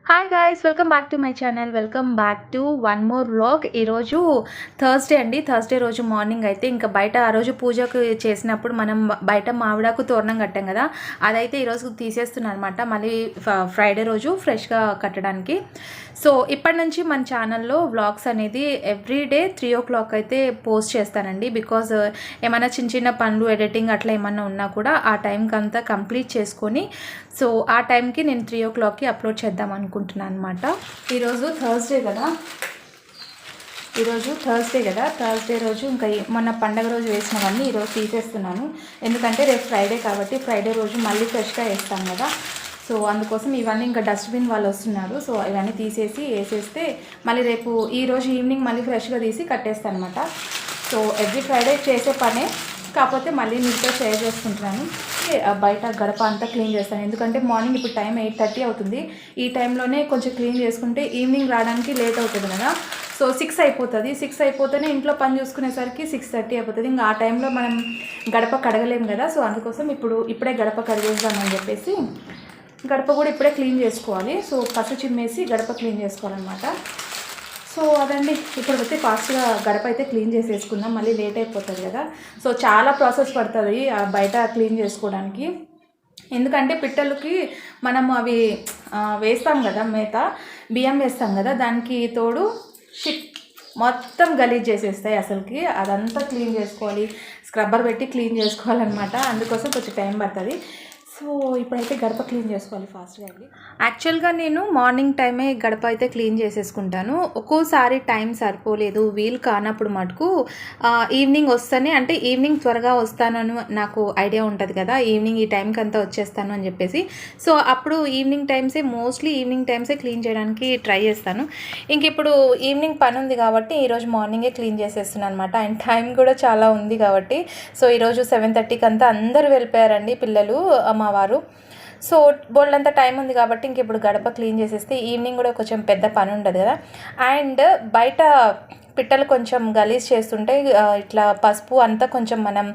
Hi guys, welcome back to my channel. Welcome back to one more vlog. ఈరోజు Thursday అండి. Thursday రోజు morning అయితే ఇంకా బయట ఆ రోజు పూజకు చేసినప్పుడు మనం బయట మామిడాకు తోరణం కట్టాం కదా, అదైతే ఈరోజు తీసేస్తున్నాను అనమాట. మళ్ళీ ఫ్రైడే రోజు ఫ్రెష్గా కట్టడానికి. సో ఇప్పటి నుంచి మన ఛానల్లో వ్లాగ్స్ అనేది ఎవ్రీడే 3 o'clock అయితే పోస్ట్ చేస్తానండి. బికాజ్ ఏమైనా చిన్న చిన్న పనులు, ఎడిటింగ్ అట్లా ఏమన్నా ఉన్నా కూడా ఆ టైంకి అంతా కంప్లీట్ చేసుకొని సో ఆ టైంకి నేను 3 o'clockకి అప్లోడ్ చేద్దాం అనుకుంటున్నాను అనమాట. ఈరోజు థర్స్డే కదా, థర్స్డే రోజు ఇంకా మొన్న పండగ రోజు వేసినవన్నీ ఈరోజు తీసేస్తున్నాను. ఎందుకంటే రేపు ఫ్రైడే కాబట్టి ఫ్రైడే రోజు మళ్ళీ ఫ్రెష్గా వేస్తాను కదా. సో అందుకోసం ఇవన్నీ ఇంకా డస్ట్బిన్ వాళ్ళు వస్తున్నారు. సో ఇవన్నీ తీసేసి వేసేస్తే మళ్ళీ రేపు ఈరోజు ఈవినింగ్ మళ్ళీ ఫ్రెష్గా తీసి కట్టేస్తాను అనమాట. సో ఎవ్రీ ఫ్రైడే చేసే పనే, కాకపోతే మళ్ళీ మీతో షేర్ చేసుకుంటున్నాను. బయట గడప అంతా క్లీన్ చేస్తాను. ఎందుకంటే మార్నింగ్ ఇప్పుడు టైం 8:30 అవుతుంది. ఈ టైంలోనే కొంచెం క్లీన్ చేసుకుంటే ఈవినింగ్ రావడానికి లేట్ అవుతుంది కదా. సో 6 అయిపోతుంది. 6 అయిపోతేనే ఇంట్లో పని చూసుకునేసరికి 6:30 అయిపోతుంది. ఇంకా ఆ టైంలో మనం గడప కడగలేము కదా. సో అందుకోసం ఇప్పుడే గడప కడిగేద్దామని చెప్పేసి గడప కూడా ఇప్పుడే క్లీన్ చేసుకోవాలి. సో పసు చిమ్మేసి గడప క్లీన్ చేసుకోవాలన్నమాట. సో అదండి, ఇప్పుడు వచ్చి ఫాస్ట్గా గడప అయితే క్లీన్ చేసేసుకుందాం, మళ్ళీ లేట్ అయిపోతుంది కదా. సో చాలా ప్రాసెస్ పడుతుంది బయట క్లీన్ చేసుకోవడానికి. ఎందుకంటే పిట్టలకి మనం అవి వేస్తాం కదా, మేత బియ్యం వేస్తాం కదా, దానికి తోడు మొత్తం గలీజ్ చేసేస్తాయి అసలుకి. అదంతా క్లీన్ చేసుకోవాలి, స్క్రబ్బర్ పెట్టి క్లీన్ చేసుకోవాలన్నమాట. అందుకోసం కొంచెం టైం పడుతుంది. సో ఇప్పుడైతే గడప క్లీన్ చేసుకోవాలి ఫాస్ట్గా అండి. యాక్చువల్గా నేను మార్నింగ్ టైమే గడప అయితే క్లీన్ చేసేసుకుంటాను. ఒక్కోసారి టైం సరిపోలేదు, వీలు కానప్పుడు మటుకు ఈవినింగ్ వస్తానే, అంటే ఈవినింగ్ త్వరగా వస్తానని నాకు ఐడియా ఉంటుంది కదా, ఈవినింగ్ ఈ టైంకి అంతా వచ్చేస్తాను అని చెప్పేసి. సో అప్పుడు మోస్ట్లీ ఈవినింగ్ టైమ్సే క్లీన్ చేయడానికి ట్రై చేస్తాను. ఇంక ఇప్పుడు ఈవినింగ్ పని ఉంది కాబట్టి ఈరోజు మార్నింగే క్లీన్ చేసేస్తున్నాను అనమాట. అండ్ టైం కూడా చాలా ఉంది కాబట్టి. సో ఈరోజు 7:30కి అంతా అందరూ వెళ్ళిపోయారండి పిల్లలు, మా వారు. సో బోల్డంతా టైం ఉంది కాబట్టి ఇంక ఇప్పుడు గడప క్లీన్ చేసేస్తే ఈవినింగ్ కూడా కొంచెం పెద్ద పని ఉండదు కదా. అండ్ బయట పిట్టలు కొంచెం గలీజ్ చేస్తుంటే ఇట్లా పసుపు అంతా కొంచెం మనం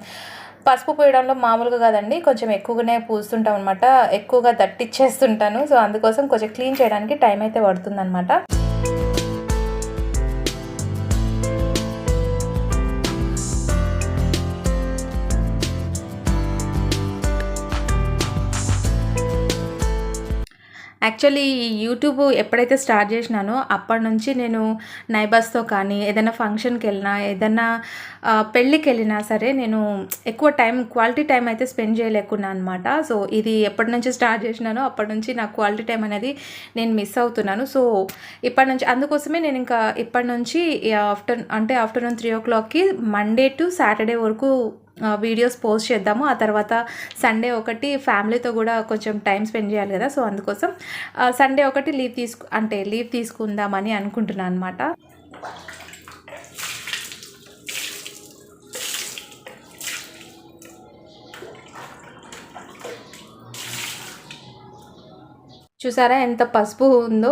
పసుపు పూయడంలో మామూలుగా కాదండి, కొంచెం ఎక్కువగానే పూస్తుంటాం అనమాట, ఎక్కువగా దట్టిచ్చేస్తుంటాను. సో అందుకోసం కొంచెం క్లీన్ చేయడానికి టైం అయితే పడుతుందన్నమాట. యాక్చువల్లీ యూట్యూబ్ ఎప్పుడైతే స్టార్ట్ చేసినానో అప్పటి నుంచి నేను నైబర్స్తో కానీ ఏదైనా ఫంక్షన్కి వెళ్ళినా, ఏదైనా పెళ్ళికి వెళ్ళినా సరే నేను ఎక్కువ క్వాలిటీ టైం అయితే స్పెండ్ చేయలేకున్నా అనమాట. సో ఇది ఎప్పటి నుంచి స్టార్ట్ చేసినానో అప్పటి నుంచి నాకు క్వాలిటీ టైం అనేది నేను మిస్ అవుతున్నాను. సో ఇప్పటి నుంచి అందుకోసమే నేను ఇంకా ఇప్పటి నుంచి ఆఫ్టర్నూన్ 3 o'clockకి మండే టు సాటర్డే వరకు వీడియోస్ పోస్ట్ చేద్దాము. ఆ తర్వాత సండే ఒకటి ఫ్యామిలీతో కూడా కొంచెం టైం స్పెండ్ చేయాలి కదా. సో అందుకోసం సండే ఒకటి లీవ్ తీసుకుందామని అనుకుంటున్నాను అనమాట. చూసారా ఎంత పసుపు ఉందో,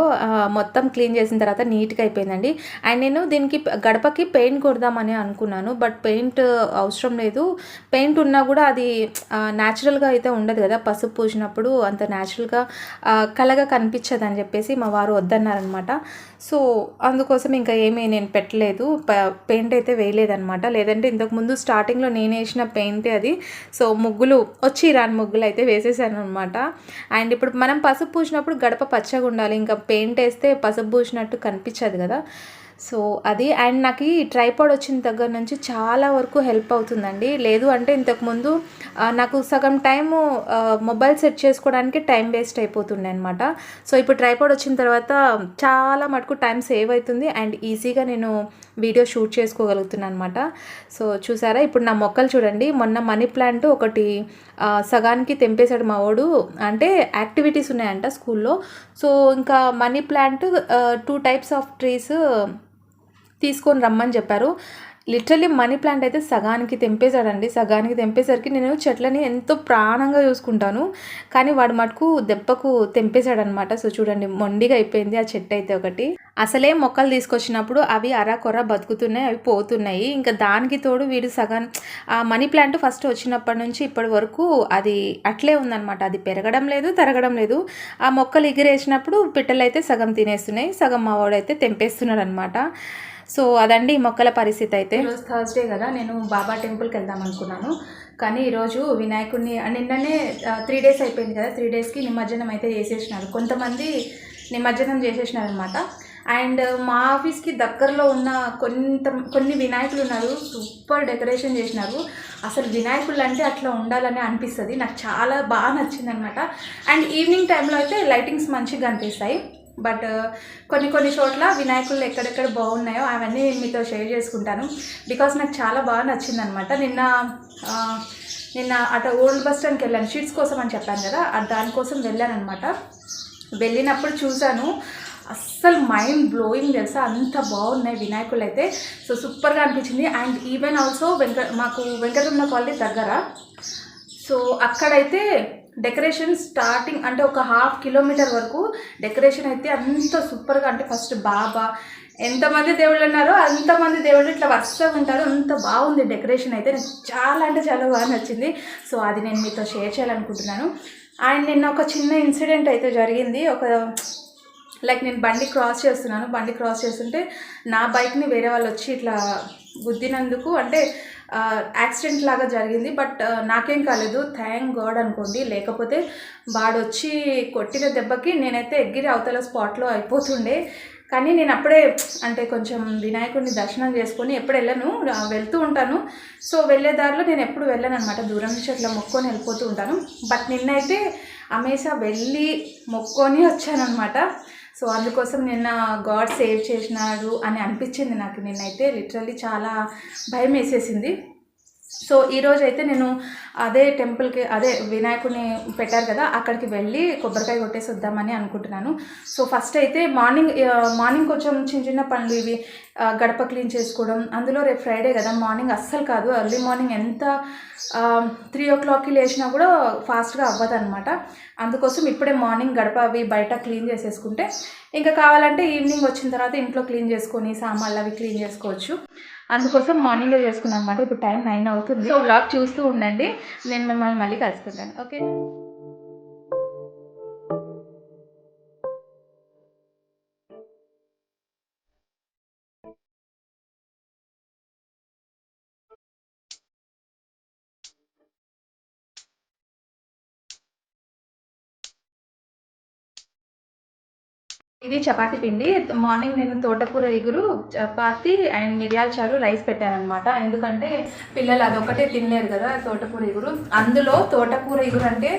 మొత్తం క్లీన్ చేసిన తర్వాత నీట్గా అయిపోయిందండి. అండ్ నేను దీనికి గడపకి పెయింట్ కొడదామని అనుకున్నాను, బట్ పెయింట్ అవసరం లేదు. పెయింట్ ఉన్నా కూడా అది న్యాచురల్గా అయితే ఉండదు కదా, పసుపు పూసినప్పుడు అంత న్యాచురల్గా కలగా కనిపించదు అని చెప్పేసి మా వారు వద్దన్నారనమాట. సో అందుకోసం ఇంకా నేను పెట్టలేదు, పెయింట్ అయితే వేయలేదనమాట. లేదంటే ఇంతకుముందు స్టార్టింగ్లో నేను వేసిన పెయింటే అది. సో రాని ముగ్గులు అయితే వేసేసాను అనమాట. అండ్ ఇప్పుడు మనం పసుపు పూసిన గడప పచ్చగా ఉండాలి, ఇంకా పెయింట్ వేస్తే పసుపు పూసినట్టు కనిపించదు కదా. సో అది. అండ్ నాకు ఈ ట్రైపాడ్ వచ్చిన దగ్గర నుంచి చాలా వరకు హెల్ప్ అవుతుందండి. లేదు అంటే ఇంతకుముందు నాకు సగం టైము మొబైల్ సెట్ చేసుకోవడానికి టైం వేస్ట్ అయిపోతుండే అనమాట. సో ఇప్పుడు ట్రైపాడ్ వచ్చిన తర్వాత చాలా మటుకు టైం సేవ్ అవుతుంది అండ్ ఈజీగా నేను వీడియో షూట్ చేసుకోగలుగుతున్నాను అనమాట. సో చూసారా, ఇప్పుడు నా మొక్కలు చూడండి. మొన్న మనీ ప్లాంట్ ఒకటి సగానికి తెంపేశాడు మా వాడు, అంటే యాక్టివిటీస్ ఉన్నాయంట స్కూల్లో. సో ఇంకా money plant 2 types of trees తీసుకొని రమ్మని చెప్పారు. లిటరల్లీ మనీ ప్లాంట్ అయితే సగానికి తెంపేశాడండి. సగానికి తెంపేసరికి నేను చెట్లని ఎంతో ప్రాణంగా చూసుకుంటాను, కానీ వాడు మటుకు దెబ్బకు తెంపేశాడనమాట. సో చూడండి, మొండిగా అయిపోయింది ఆ చెట్టు అయితే ఒకటి. అసలే మొక్కలు తీసుకొచ్చినప్పుడు అవి అరాకొర బతుకుతున్నాయి, అవి పోతున్నాయి. ఇంకా దానికి తోడు వీడు సగం ఆ మనీ ప్లాంట్ ఫస్ట్ వచ్చినప్పటి నుంచి ఇప్పటి వరకు అది అట్లే ఉందన్నమాట. అది పెరగడం లేదు, తరగడం లేదు. ఆ మొక్కలు ఎగిరేసినప్పుడు పిట్టలు అయితే సగం తినేస్తున్నాయి, సగం మా వాడైతే తెంపేస్తున్నాడు అనమాట. సో అదండి ఈ మొక్కల పరిస్థితి అయితే. ఈరోజు థర్స్డే కదా, నేను బాబా టెంపుల్కి వెళ్దాం అనుకున్నాను. కానీ ఈరోజు వినాయకుడిని నిన్ననే 3 days అయిపోయింది కదా, 3 daysకి నిమజ్జనం అయితే చేసేసినారు. కొంతమంది నిమజ్జనం చేసేసినారనమాట. అండ్ మా ఆఫీస్కి దగ్గరలో ఉన్న కొన్ని వినాయకులు ఉన్నారు, సూపర్ డెకరేషన్ చేసినారు. అసలు వినాయకులు అంటే అట్లా ఉండాలని అనిపిస్తుంది. నాకు చాలా బాగా నచ్చింది అనమాట. అండ్ ఈవినింగ్ టైంలో అయితే లైటింగ్స్ మంచిగా అనిపిస్తాయి. బట్ కొన్ని చోట్ల వినాయకులు ఎక్కడెక్కడ బాగున్నాయో అవన్నీ నేను మీతో షేర్ చేసుకుంటాను. బికాస్ నాకు చాలా బాగా నచ్చింది అనమాట. నిన్న అటు ఓల్డ్ బస్ స్టాండ్కి వెళ్ళాను, షీట్స్ కోసం అని చెప్పాను కదా, దానికోసం వెళ్ళాను అనమాట. వెళ్ళినప్పుడు చూశాను, అస్సలు మైండ్ బ్లోయింగ్ తెలుసా, అంత బాగున్నాయి వినాయకులు అయితే. సో సూపర్గా అనిపించింది. అండ్ ఈవెన్ ఆల్సో మాకు వెంకటరమణ కాలనీ దగ్గర, సో అక్కడైతే డెకరేషన్ స్టార్టింగ్ అంటే ఒక 1/2 kilometer వరకు డెకరేషన్ అయితే అంత సూపర్గా, అంటే ఫస్ట్ బాబా ఎంతమంది దేవుళ్ళు ఉన్నారో అంతమంది దేవుళ్ళు ఇట్లా వరుసగా ఉంటారు, అంత బాగుంది డెకరేషన్ అయితే. నాకు చాలా అంటే చాలా బాగా నచ్చింది. సో అది నేను మీతో షేర్ చేయాలనుకుంటున్నాను. అండ్ నిన్న ఒక చిన్న ఇన్సిడెంట్ అయితే జరిగింది. లైక్ నేను బండి క్రాస్ చేస్తుంటే నా బైక్ని వేరే వాళ్ళు వచ్చి ఇట్లా గుద్దినందుకు, అంటే యాక్సిడెంట్ లాగా జరిగింది. బట్ నాకేం కాలేదు, థ్యాంక్ గాడ్ అనుకోండి. లేకపోతే వాడొచ్చి కొట్టిన దెబ్బకి నేనైతే ఎగిరి అవతల స్పాట్లో అయిపోతుండే. కానీ నేను అప్పుడే అంటే కొంచెం వినాయకుడిని దర్శనం చేసుకొని ఎప్పుడు వెళ్ళను, వెళ్తూ ఉంటాను. సో వెళ్ళే దారిలో నేను ఎప్పుడు వెళ్ళను అనమాట, దూరం నుంచి అట్లా మొక్కొని వెళ్ళిపోతూ ఉంటాను. బట్ నిన్నైతే అమేసా వెళ్ళి మొక్కొని వచ్చానమాట. సో అందుకోసం నిన్న గాడ్ సేవ్ చేసినాడు అని అనిపించింది నాకు. నిన్నైతే లిటరల్లీ చాలా భయం వేసేసింది. సో ఈరోజు అయితే నేను అదే టెంపుల్కి, అదే వినాయకుడిని పెట్టారు కదా, అక్కడికి వెళ్ళి కొబ్బరికాయ కొట్టేసి వద్దామని అనుకుంటున్నాను. సో ఫస్ట్ అయితే మార్నింగ్ కొంచెం చిన్న పనులు ఇవి, గడప క్లీన్ చేసుకోవడం. అందులో రేపు ఫ్రైడే కదా, మార్నింగ్ అస్సలు కాదు, ఎర్లీ మార్నింగ్ ఎంత 3 o'clockకి లేచినా కూడా ఫాస్ట్గా అవ్వదు అనమాట. అందుకోసం ఇప్పుడే మార్నింగ్ గడప అవి బయట క్లీన్ చేసేసుకుంటే ఇంకా కావాలంటే ఈవినింగ్ వచ్చిన తర్వాత ఇంట్లో క్లీన్ చేసుకొని సామాన్లు అవి క్లీన్ చేసుకోవచ్చు. అందుకోసం మార్నింగే చేసుకున్నాను అనమాట. ఇప్పుడు టైం 9 అవుతుంది. సో వ్లాగ్ చూస్తూ ఉండండి, నేను మిమ్మల్ని మళ్ళీ కలుసుకుంటాను. ఓకే. ఇది చపాతీ పిండి. మార్నింగ్ నేను తోటకూర ఇగురు, చపాతీ అండ్ మిరియాల చారు, రైస్ పెట్టానమాట. ఎందుకంటే పిల్లలు అదొకటే తినలేరు కదా తోటకూర ఇగురు. అందులో తోటకూర ఇగురు అంటే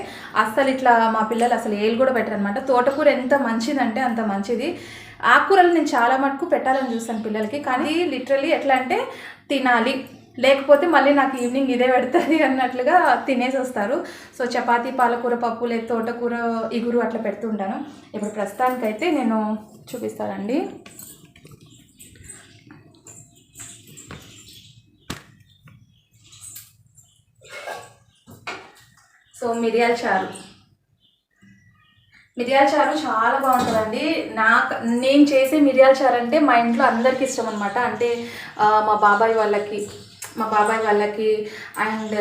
అస్సలు ఇట్లా మా పిల్లలు అసలు ఏలు కూడా పెట్టారు అనమాట. తోటకూర ఎంత మంచిదంటే అంత మంచిది. ఆకుకూరలు నేను చాలా మటుకు పెట్టాలని చూస్తాను పిల్లలకి, కానీ లిటరలీ ఎట్లా అంటే తినాలి, లేకపోతే మళ్ళీ నాకు ఈవినింగ్ ఇదే పెడుతుంది అన్నట్లుగా తినేసి వస్తారు. సో చపాతీ, పాలకూర పప్పు, లేదా తోటకూర ఇగురు అట్లా పెడుతుంటాను. ఇప్పుడు ప్రస్తుతానికైతే నేను చూపిస్తానండి. సో మిరియాల చారు చాలా బాగుంటుందండి. నేను చేసే మిరియాల చారు అంటే మా ఇంట్లో అందరికీ ఇష్టం అనమాట. అంటే మా బాబాయ్ వాళ్ళకి అండ్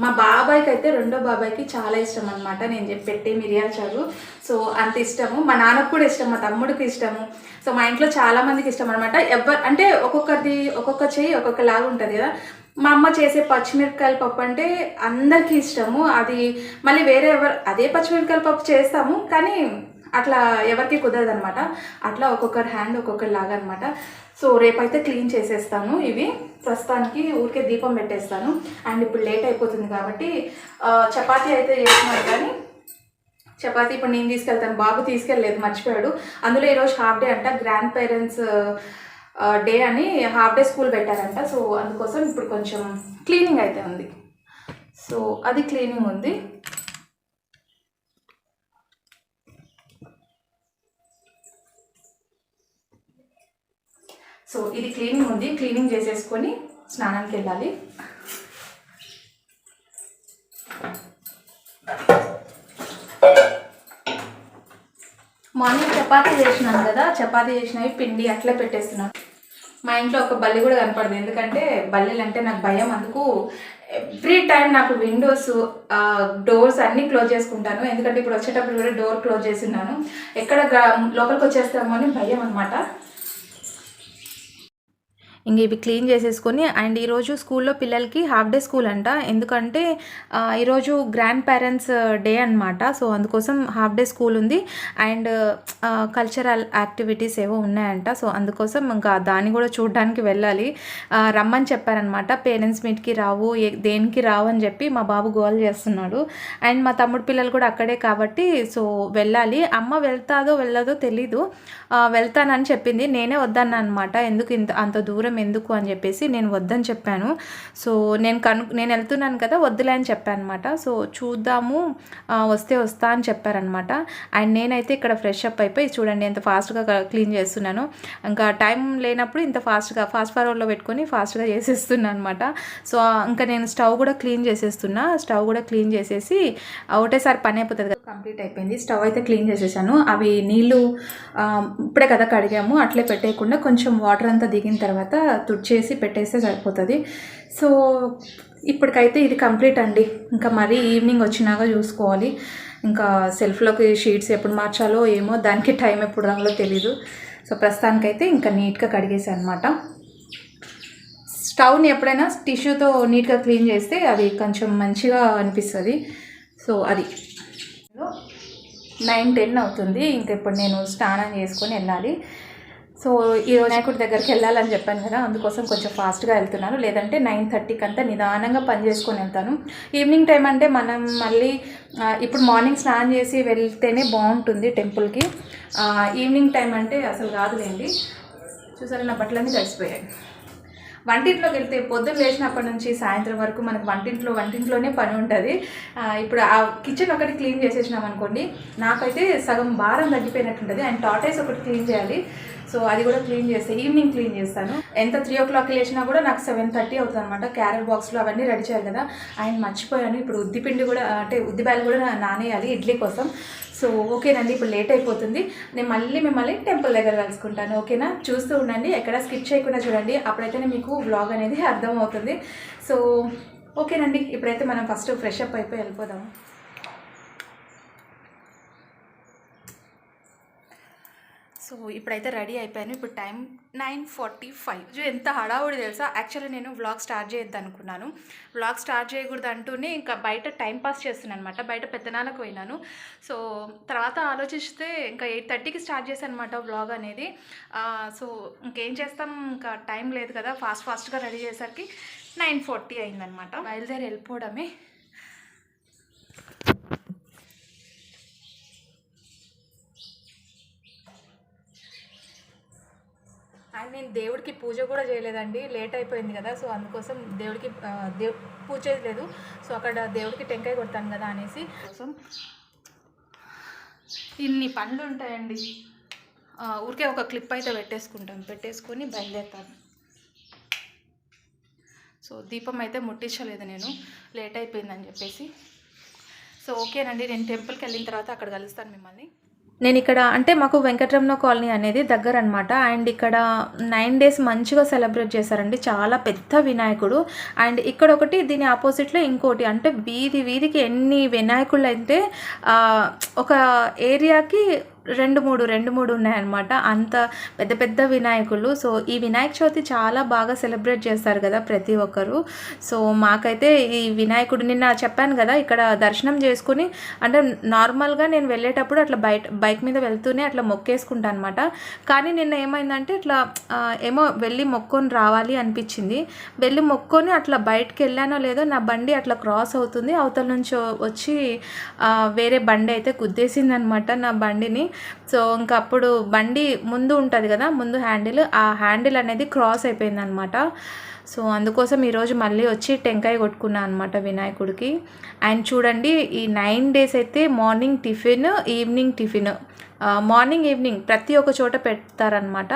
మా బాబాయ్కి అయితే, రెండో బాబాయ్కి చాలా ఇష్టం అనమాట నేను పెట్టే మిరియాల చారు. సో అంత ఇష్టము. మా నాన్నకు కూడా ఇష్టం, మా తమ్ముడికి ఇష్టము. సో మా ఇంట్లో చాలామందికి ఇష్టం అనమాట. అంటే ఒక్కొక్క చెయ్యి ఒక్కొక్కలాగా ఉంటుంది కదా. మా అమ్మ చేసే పచ్చిమిరపకాయల పప్పు అంటే అందరికీ ఇష్టము. అది మళ్ళీ అదే పచ్చిమిరపకాయల పప్పు చేస్తాము, కానీ అట్లా ఎవరికి కుదరదు అనమాట. అట్లా ఒక్కొక్కరి హ్యాండ్ ఒక్కొక్కరిలాగా అనమాట. సో రేపైతే క్లీన్ చేసేస్తాను. ఇవి ప్రస్తుతానికి ఊరికే దీపం పెట్టేస్తాను. అండ్ ఇప్పుడు లేట్ అయిపోతుంది కాబట్టి చపాతీ అయితే చేస్తున్నాను, కానీ చపాతీ ఇప్పుడు నేను తీసుకెళ్తాను, బాబు తీసుకెళ్ళలేదు, మర్చిపోయాడు. అందులో ఈరోజు హాఫ్ డే అంట, గ్రాండ్ పేరెంట్స్ డే అని హాఫ్ డే స్కూల్ పెట్టారంట. సో అందుకోసం ఇప్పుడు కొంచెం క్లీనింగ్ అయితే ఉంది. సో అది క్లీనింగ్ ఉంది. సో ఇది క్లీనింగ్ ఉంది, క్లీనింగ్ చేసేసుకొని స్నానానికి వెళ్ళాలి. మార్నింగ్ చపాతీ చేసినాను కదా, చపాతీ చేసినవి పిండి అట్లా పెట్టేస్తున్నాను. మా ఇంట్లో ఒక బల్లి కూడా కనపడదు, ఎందుకంటే బల్లీలు అంటే నాకు భయం. అందుకు ఎవ్రీ టైం నాకు విండోస్ డోర్స్ అన్నీ క్లోజ్ చేసుకుంటాను, ఎందుకంటే ఇప్పుడు వచ్చేటప్పుడు కూడా డోర్ క్లోజ్ చేస్తున్నాను, ఎక్కడ లోపలికి వచ్చేస్తామో అని భయం అనమాట. ఇంక ఇవి క్లీన్ చేసేసుకొని, అండ్ ఈరోజు స్కూల్లో పిల్లలకి హాఫ్ డే స్కూల్ అంట, ఎందుకంటే ఈరోజు గ్రాండ్ పేరెంట్స్ డే అనమాట. సో అందుకోసం హాఫ్ డే స్కూల్ ఉంది, అండ్ కల్చరల్ యాక్టివిటీస్ ఏవో ఉన్నాయంట. సో అందుకోసం ఇంకా దాన్ని కూడా చూడడానికి వెళ్ళాలి. రమ్మని చెప్పారనమాట, పేరెంట్స్ మీట్కి రావు, దేనికి రావు అని చెప్పి మా బాబు గోల్ చేస్తున్నాడు. అండ్ మా తమ్ముడు పిల్లలు కూడా అక్కడే కాబట్టి సో వెళ్ళాలి. అమ్మ వెళ్తాదో వెళ్ళదో తెలీదు, వెళ్తానని చెప్పింది. నేనే వద్దన్నా అనమాట, ఎందుకు అంత దూరం ఎందుకు అని చెప్పేసి నేను వద్దని చెప్పాను. సో నేను వెళ్తున్నాను కదా, వద్దులే అని చెప్పాను అనమాట. సో చూద్దాము, వస్తే వస్తా అని చెప్పారనమాట. అండ్ నేనైతే ఇక్కడ ఫ్రెష్ అప్ అయిపోయి చూడండి ఎంత ఫాస్ట్గా క్లీన్ చేస్తున్నాను. ఇంకా టైం లేనప్పుడు ఇంత ఫాస్ట్ ఫార్వర్డ్లో పెట్టుకొని ఫాస్ట్గా చేసేస్తున్నాను అనమాట. సో ఇంకా నేను స్టవ్ కూడా క్లీన్ చేసేస్తున్నా. స్టవ్ కూడా క్లీన్ చేసేసి ఒకటేసారి పని అయిపోతుంది కదా, కంప్లీట్ అయిపోయింది. స్టవ్ అయితే క్లీన్ చేసేసాను. అవి నీళ్ళు ఇప్పుడే కదా కడిగాము, అట్లే పెట్టేయకుండా కొంచెం వాటర్ అంతా దిగిన తర్వాత తుడిచేసి పెట్టేస్తే సరిపోతుంది. సో ఇప్పటికైతే ఇది కంప్లీట్ అండి. ఇంకా మరీ ఈవినింగ్ వచ్చినాక చూసుకోవాలి. ఇంకా సెల్ఫ్లోకి షీట్స్ ఎప్పుడు మార్చాలో ఏమో, దానికి టైం ఎప్పుడు రావాలో తెలీదు. సో ప్రస్తుతానికైతే ఇంకా నీట్గా కడిగేసాను అనమాట. స్టవ్ని ఎప్పుడైనా టిష్యూతో నీట్గా క్లీన్ చేస్తే అది కొంచెం మంచిగా అనిపిస్తుంది. సో అది 9-10 అవుతుంది. ఇంకా ఇప్పుడు నేను స్నానం చేసుకొని వెళ్ళాలి. సో ఈరోజు వినాయకుడి దగ్గరికి వెళ్ళాలని చెప్పాను కదా, అందుకోసం కొంచెం ఫాస్ట్గా వెళ్తున్నాను. లేదంటే 9:30కి అంతా నిదానంగా పని చేసుకొని వెళ్తాను. ఈవినింగ్ టైం అంటే మనం మళ్ళీ ఇప్పుడు మార్నింగ్ స్నానం చేసి వెళ్తేనే బాగుంటుంది టెంపుల్కి. ఈవినింగ్ టైం అంటే అసలు కాదులేండి. చూసారా నా బట్టలన్నీ తడిసిపోయాయి. వంటింట్లోకి వెళ్తే పొద్దున్న లేచినప్పటి నుంచి సాయంత్రం వరకు మనకు వంటింట్లోనే పని ఉంటుంది. ఇప్పుడు ఆ కిచెన్ ఒకటి క్లీన్ చేసేసినాం అనుకోండి, నాకైతే సగం భారం తగ్గిపోయినట్టుంటుంది. అండ్ టార్టైస్ ఒకటి క్లీన్ చేయాలి. సో అది కూడా క్లీన్ చేస్తే ఈవినింగ్ క్లీన్ చేస్తాను. ఎంత 3 o'clock లేచినా కూడా నాకు 7:30 అవుతుంది అనమాట. క్యారెట్ బాక్స్లో అవన్నీ రెడీ చేయాలి కదా. ఆయన మర్చిపోయాను. ఇప్పుడు ఉద్దిపిండి కూడా అంటే ఉద్దిపాయలు కూడా నానేయాలి ఇడ్లీ కోసం. సో ఓకేనండి, ఇప్పుడు లేట్ అయిపోతుంది. నేను మిమ్మల్ని టెంపుల్ దగ్గర కలుసుకుంటాను. ఓకేనా, చూస్తూ ఉండండి, ఎక్కడ స్కిప్ చేయకుండా చూడండి, అప్పుడైతేనే మీకు వ్లాగ్ అనేది అర్థమవుతుంది. సో ఓకేనండి, ఇప్పుడైతే మనం ఫస్ట్ ఫ్రెష్ అప్ అయిపోయి వెళ్ళిపోదాము. సో ఇప్పుడైతే రెడీ అయిపోయాను. ఇప్పుడు టైం 9:45. ఎంత హడావుడి తెలుసా. యాక్చువల్లీ నేను వ్లాగ్ స్టార్ట్ చేయొద్దు అనుకున్నాను. వ్లాగ్ స్టార్ట్ చేయకూడదు అంటూనే ఇంకా బయట టైం పాస్ చేస్తున్నాను అనమాట. బయట పెద్దనాలకు పోయినాను. సో తర్వాత ఆలోచిస్తే ఇంకా 8:30కి స్టార్ట్ చేశాను అనమాట వ్లాగ్ అనేది. సో ఇంకేం చేస్తాం, ఇంకా టైం లేదు కదా. ఫాస్ట్గా రెడీ చేసరికి 9:40 అయిందనమాట. బయలుదేరి వెళ్ళిపోవడమే. అండ్ నేను దేవుడికి పూజ కూడా చేయలేదండి, లేట్ అయిపోయింది కదా. సో అందుకోసం దేవుడికి పూజ చేయలేదు. సో అక్కడ దేవుడికి టెంకాయ కొడతాను కదా అనేసి కోసం ఇన్ని పనులు ఉంటాయండి. ఊరికే ఒక క్లిప్ అయితే పెట్టేసుకొని బయలుదేరుతాను. సో దీపం అయితే ముట్టించలేదు నేను, లేట్ అయిపోయిందని చెప్పేసి. సో ఓకేనండి, నేను టెంపుల్కి వెళ్ళిన తర్వాత అక్కడ కలుస్తాను మిమ్మల్ని. నేను ఇక్కడ అంటే మాకు వెంకటరమణ కాలనీ అనేది దగ్గర అనమాట. అండ్ ఇక్కడ 9 days మంచిగా సెలబ్రేట్ చేశారండి. చాలా పెద్ద వినాయకుడు. అండ్ ఇక్కడ ఒకటి, దీని ఆపోజిట్లో ఇంకోటి. అంటే వీధికి ఎన్ని వినాయకుళ్ళు అయితే ఒక ఏరియాకి రెండు మూడు ఉన్నాయన్నమాట. అంత పెద్ద వినాయకులు. సో ఈ వినాయక చవితి చాలా బాగా సెలబ్రేట్ చేస్తారు కదా ప్రతి ఒక్కరు. సో మాకైతే ఈ వినాయకుడు నిన్న చెప్పాను కదా, ఇక్కడ దర్శనం చేసుకుని అంటే నార్మల్గా నేను వెళ్ళేటప్పుడు అట్లా బైక్ మీద వెళ్తూనే అట్లా మొక్కేసుకుంటాను అనమాట. కానీ నిన్న ఏమైందంటే ఇట్లా ఏమో వెళ్ళి మొక్కొని రావాలి అనిపించింది. వెళ్ళి మొక్కొని అట్లా బయటకు వెళ్ళానో లేదో నా బండి అట్లా క్రాస్ అవుతుంది, అవతల నుంచి వచ్చి వేరే బండి అయితే గుద్దేసింది అనమాట నా బండిని. సో ఇంకా అప్పుడు బండి ముందు ఉంటుంది కదా, ముందు ఆ హ్యాండిల్ అనేది క్రాస్ అయిపోయింది అనమాట. సో అందుకోసం ఈరోజు మళ్ళీ వచ్చి టెంకాయ కొట్టుకున్నాను అనమాట వినాయకుడికి. అండ్ చూడండి, ఈ 9 days అయితే morning tiffin, evening tiffin, morning evening ప్రతి ఒక్క చోట పెడతారనమాట.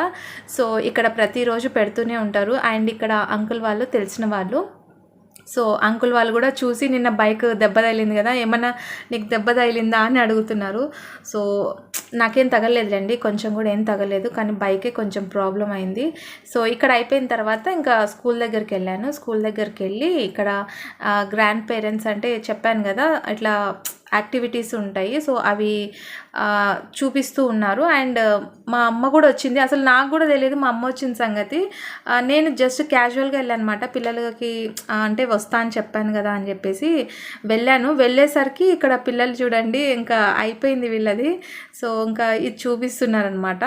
సో ఇక్కడ ప్రతిరోజు పెడుతూనే ఉంటారు. అండ్ ఇక్కడ అంకుల్ వాళ్ళు తెలిసిన వాళ్ళు, సో అంకుల్ వాళ్ళు కూడా చూసి నిన్న బైక్ దెబ్బ తగిలింది కదా, ఏమన్నా నీకు దెబ్బ తగిలిందా అని అడుగుతున్నారు. సో నాకేం తగలేదులేండి, కొంచెం కూడా ఏం తగలేదు, కానీ బైకే కొంచెం ప్రాబ్లం అయింది. సో ఇక్కడ అయిపోయిన తర్వాత ఇంకా స్కూల్ దగ్గరికి వెళ్ళాను. స్కూల్ దగ్గరికి వెళ్ళి ఇక్కడ గ్రాండ్ పేరెంట్స్ అంటే చెప్పాను కదా ఇట్లా యాక్టివిటీస్ ఉంటాయి, సో అవి చూపిస్తూ ఉన్నారు. అండ్ మా అమ్మ కూడా వచ్చింది. అసలు నాకు కూడా తెలియదు మా అమ్మ వచ్చిన సంగతి. నేను జస్ట్ క్యాజువల్గా వెళ్ళానమాట, పిల్లలకి అంటే వస్తా అని చెప్పాను కదా అని చెప్పేసి వెళ్ళాను. వెళ్ళేసరికి ఇక్కడ పిల్లలు చూడండి ఇంకా అయిపోయింది వీళ్ళది. సో ఇంకా ఇది చూపిస్తున్నారనమాట,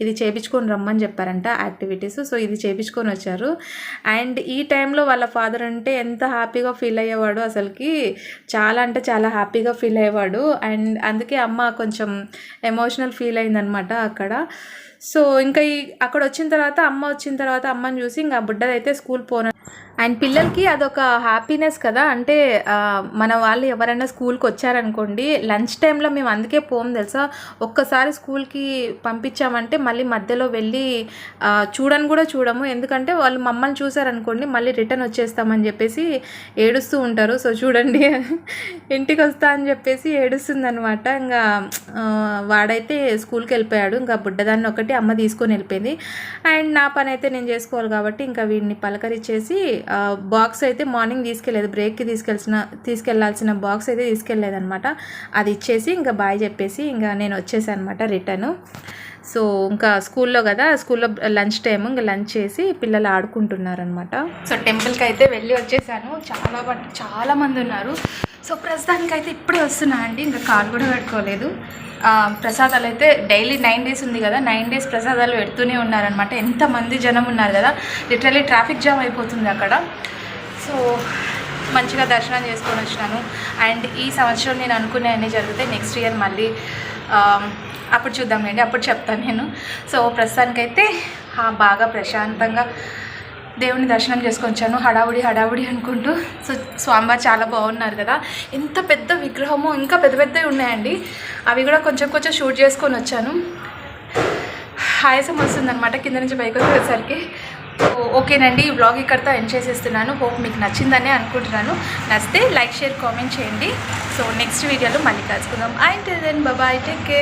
ఇది చేయించుకొని రమ్మని చెప్పారంట యాక్టివిటీస్. సో ఇది చేయించుకొని వచ్చారు. అండ్ ఈ టైంలో వాళ్ళ ఫాదర్ అంటే ఎంత హ్యాపీగా ఫీల్ అయ్యేవాడు, అసలుకి చాలా అంటే చాలా హ్యాపీగా ఫీల్ అయ్యేవాడు. అండ్ అందుకే అమ్మ కొంచెం ఎమోషనల్ ఫీల్ అయిందనమాట అక్కడ. సో ఇంకా అక్కడ వచ్చిన తర్వాత అమ్మని చూసి ఇంకా బుడ్డదైతే స్కూల్ అండ్ పిల్లలకి అదొక హ్యాపీనెస్ కదా. అంటే మన వాళ్ళు ఎవరైనా స్కూల్కి వచ్చారనుకోండి, లంచ్ టైంలో మేము అందుకే పోము తెలుసా. ఒక్కసారి స్కూల్కి పంపించామంటే మళ్ళీ మధ్యలో వెళ్ళి చూడని కూడా చూడము. ఎందుకంటే వాళ్ళు మమ్మల్ని చూసారనుకోండి మళ్ళీ రిటర్న్ వచ్చేస్తామని చెప్పేసి ఏడుస్తూ ఉంటారు. సో చూడండి ఇంటికి వస్తా అని చెప్పేసి ఏడుస్తుంది అనమాట. ఇంకా వాడైతే స్కూల్కి వెళ్ళిపోయాడు, ఇంకా బుడ్డదాన్ని ఒకటి అమ్మ తీసుకొని వెళ్ళిపోయింది. అండ్ నా పని అయితే నేను చేసుకోవాలి కాబట్టి ఇంకా వీడిని పలకరించేసి బాక్స్ అయితే మార్నింగ్ తీసుకెళ్ళలేదు, బ్రేక్కి తీసుకెళ్లాల్సిన బాక్స్ అయితే తీసుకెళ్ళలేదనమాట. అది ఇచ్చేసి ఇంకా బాయ్ చెప్పేసి ఇంకా నేను వచ్చేసాను అనమాట రిటర్ను. సో ఇంకా స్కూల్లో కదా, స్కూల్లో లంచ్ టైము, ఇంకా లంచ్ చేసి పిల్లలు ఆడుకుంటున్నారనమాట. సో టెంపుల్కి అయితే వెళ్ళి వచ్చేసాను. చాలా మంది ఉన్నారు. సో ప్రస్తుతానికి అయితే ఇప్పుడే వస్తున్నా అండి, ఇంకా కాలు కూడా పెట్టుకోలేదు. ప్రసాదాలు అయితే డైలీ 9 days ఉంది కదా, 9 days ప్రసాదాలు పెడుతూనే ఉన్నారనమాట. ఎంతమంది జనం ఉన్నారు కదా, లిటరల్లీ ట్రాఫిక్ జామ్ అయిపోతుంది అక్కడ. సో మంచిగా దర్శనం చేసుకొని వచ్చినాను. అండ్ ఈ సంవత్సరం నేను అనుకునే అన్నీ జరిగితే నెక్స్ట్ ఇయర్ మళ్ళీ అప్పుడు చూద్దామండి, అప్పుడు చెప్తాను నేను. సో ప్రస్తుతానికైతే బాగా ప్రశాంతంగా దేవుని దర్శనం చేసుకొచ్చాను, హడావుడి అనుకుంటూ. సో స్వామివారు చాలా బాగున్నారు కదా, ఎంత పెద్ద విగ్రహము, ఇంకా పెద్దవి ఉన్నాయండి. అవి కూడా కొంచెం షూట్ చేసుకొని వచ్చాను. ఆయాసం వస్తుందన్నమాట కింద నుంచి పైకి వచ్చేసరికి. ఓకేనండి, ఈ వ్లాగ్ ఇక్కడితో ఎండ్ చేసేస్తున్నాను. హోప్ మీకు నచ్చిందని అనుకుంటున్నాను. నచ్చితే లైక్, షేర్, కామెంట్ చేయండి. సో నెక్స్ట్ వీడియోలో మళ్ళీ కలుసుకుందాం. And then bye, take care.